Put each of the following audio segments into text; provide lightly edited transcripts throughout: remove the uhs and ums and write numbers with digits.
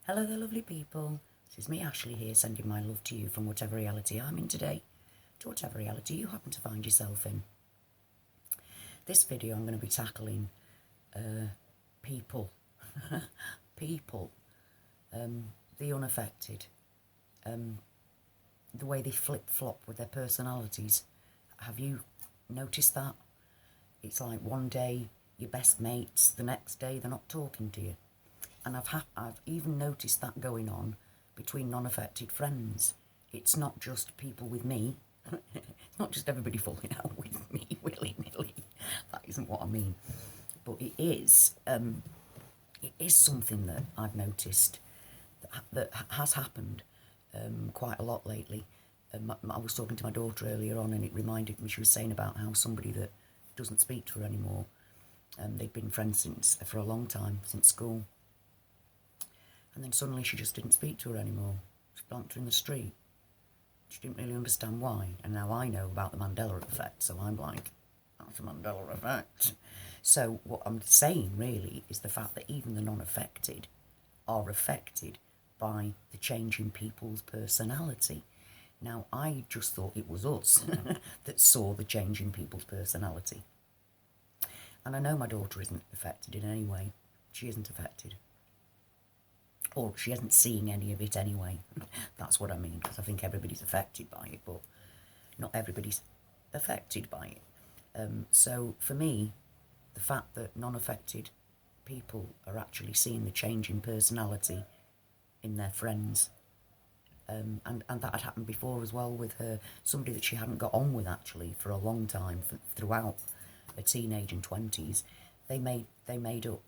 Hello there, lovely people. This is me, Ashley, here, sending my love to you from whatever reality I'm in today to whatever reality you happen to find yourself in. This video I'm going to be tackling people, people, the unaffected, the way they flip-flop with their personalities. Have you noticed that? It's like one day your best mates, the next day they're not talking to you. And I've even noticed that going on between non-affected friends. It's not just people with me. It's not just everybody falling out with me willy-nilly. That isn't what I mean. But it is something that I've noticed that has happened quite a lot lately. I was talking to my daughter earlier on, and it reminded me, she was saying about how somebody that doesn't speak to her anymore, they'd been friends for a long time, since school. And then suddenly she just didn't speak to her anymore. She blanked her in the street. She didn't really understand why. And now I know about the Mandela Effect, so I'm like, that's the Mandela Effect. So what I'm saying really is the fact that even the non-affected are affected by the change in people's personality. Now, I just thought it was us that saw the change in people's personality. And I know my daughter isn't affected in any way. She isn't affected. Or she isn't seeing any of it anyway. That's what I mean, because I think everybody's affected by it, but not everybody's affected by it. So for me, the fact that non-affected people are actually seeing the change in personality in their friends, and that had happened before as well with her, somebody that she hadn't got on with actually for a long time, throughout her teenage and 20s, they made up.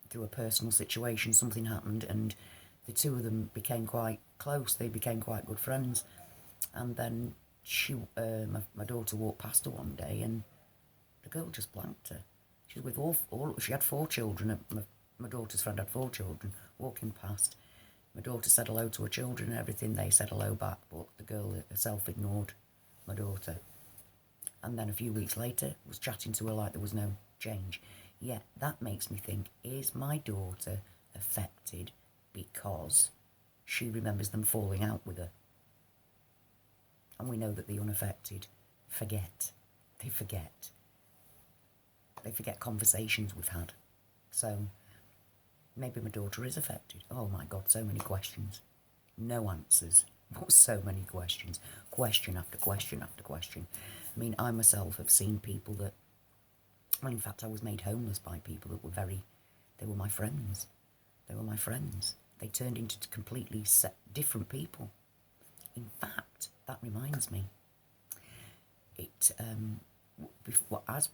Through a personal situation, something happened, and the two of them became quite close. They became quite good friends, and then my daughter walked past her one day, and the girl just blanked her. She was with she had 4 children. My daughter's friend had 4 children. Walking past, my daughter said hello to her children and everything. They said hello back, but the girl herself ignored my daughter. And then a few weeks later, was chatting to her like there was no change. Yeah, that makes me think, is my daughter affected because she remembers them falling out with her? And we know that the unaffected forget. They forget. They forget conversations we've had. So maybe my daughter is affected. Oh my God, so many questions. No answers, but so many questions. Question after question after question. I mean, I myself have seen people that, well, in fact, I was made homeless by people that were they were my friends. They were my friends. They turned into completely different people. In fact, that reminds me, as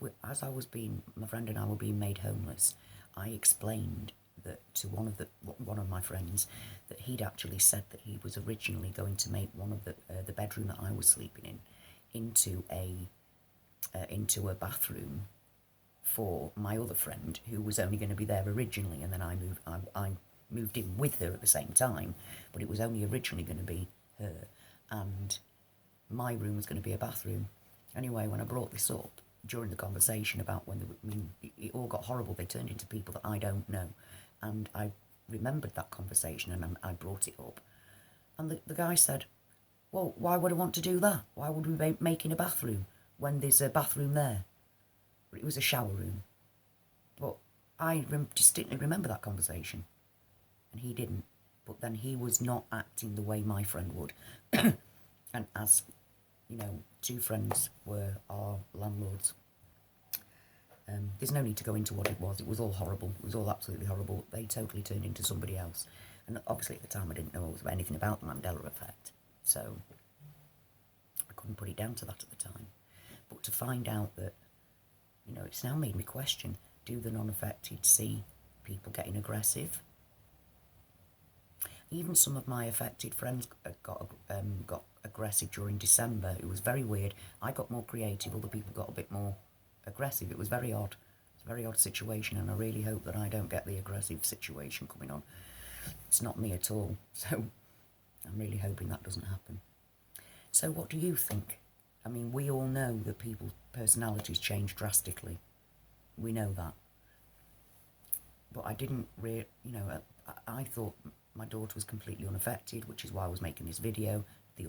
my friend and I were being made homeless, I explained that to one of my friends that he'd actually said that he was originally going to make one of the bedroom that I was sleeping in into a bathroom for my other friend, who was only going to be there originally, and then I moved in with her at the same time, but it was only originally going to be her, and my room was going to be a bathroom. Anyway, when I brought this up during the conversation about it all got horrible. They turned into people that I don't know, and I remembered that conversation, and I brought it up, and the guy said, well, why would I want to do that? Why would we be making a bathroom when there's a bathroom there? It was a shower room. But I distinctly remember that conversation, and he didn't. But then he was not acting the way my friend would. And as, you know, 2 friends were our landlords. There's no need to go into what it was. It was all horrible. It was all absolutely horrible. They totally turned into somebody else. And obviously at the time I didn't know anything about the Mandela Effect. So I couldn't put it down to that at the time. But to find out that, you know, it's now made me question, do the non-affected see people getting aggressive? Even some of my affected friends got aggressive during December. It was very weird. I got more creative, other people got a bit more aggressive. It was very odd. It's a very odd situation, and I really hope that I don't get the aggressive situation coming on. It's not me at all, so I'm really hoping that doesn't happen. So what do you think? I mean, we all know that people's personalities change drastically. We know that. But I didn't I thought my daughter was completely unaffected, which is why I was making this video. The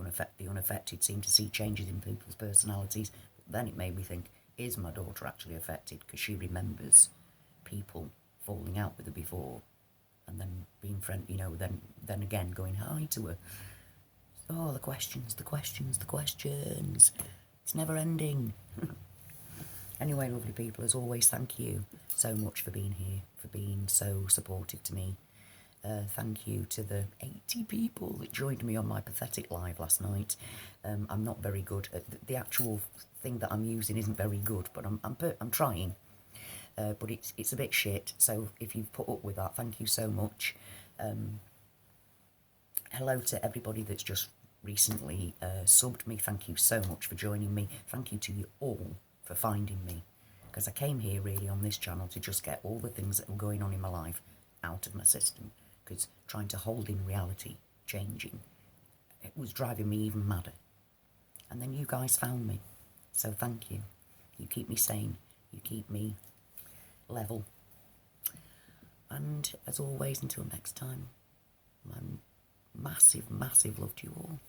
unaffected seem to see changes in people's personalities. But then it made me think, is my daughter actually affected? Because she remembers people falling out with her before and then being friendly, you know, then again going hi to her. Oh, the questions, the questions, the questions. It's never ending. Anyway, lovely people, as always, thank you so much for being here, for being so supportive to me. Thank you to the 80 people that joined me on my pathetic live last night. I'm not very good at the actual thing that I'm using isn't very good, but I'm trying. But it's a bit shit. So if you've put up with that, thank you so much. Hello to everybody that's just recently subbed me. Thank you so much for joining me. Thank you to you all for finding me, because I came here really on this channel to just get all the things that were going on in my life out of my system, because trying to hold in reality, changing, it was driving me even madder. And then you guys found me, so thank you. You keep me sane, you keep me level. And as always, until next time, my massive love to you all.